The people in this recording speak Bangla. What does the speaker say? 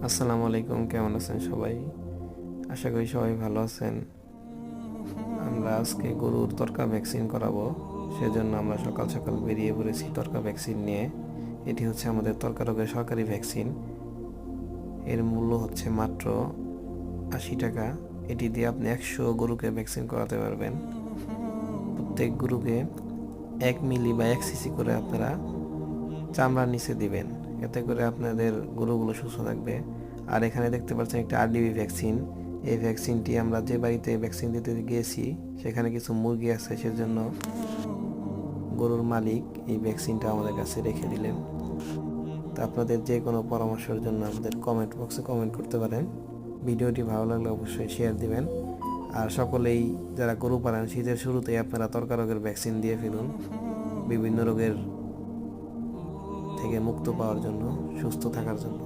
আসসালামু আলাইকুম, কেমন আছেন সবাই? আশা করি সবাই ভালো আছেন। আমরা আজকে গরুর তরকা ভ্যাকসিন করাবো, সেজন্য আমরা সকাল সকাল বেরিয়ে পড়েছি তরকা ভ্যাকসিন নিয়ে। এটি হচ্ছে আমাদের তরকা রোগের সরকারি ভ্যাকসিন। এর মূল্য হচ্ছে মাত্র 80 টাকা। এটি দিয়ে আপনি 100 গরুকে ভ্যাকসিন করাতে পারবেন। প্রত্যেক গরুকে 1 মিলি বা 1 সিসি করে আপনারা চামড়ার নিচে দিবেন, এতে করে আপনাদের গরুগুলো সুস্থ থাকবে। আর এখানে দেখতে পাচ্ছেন একটা আরডিবি ভ্যাকসিন। এই ভ্যাকসিনটি আমরা যে বাড়িতে ভ্যাকসিন দিতে গিয়েছি সেখানে কিছু মুরগি আছে, সেজন্য গরুর মালিক এই ভ্যাকসিনটা আমাদের কাছে রেখে দিলেন। তা আপনাদের যে কোনো পরামর্শের জন্য আমাদের কমেন্ট বক্সে কমেন্ট করতে পারেন। ভিডিওটি ভালো লাগলে অবশ্যই শেয়ার দিবেন। আর সকলেই যারা গরু পালেন শীতের শুরুতেই আপনারা তরকা রোগের ভ্যাকসিন দিয়ে ফেলুন, বিভিন্ন রোগের থেকে মুক্ত পাওয়ার জন্য, সুস্থ থাকার জন্য।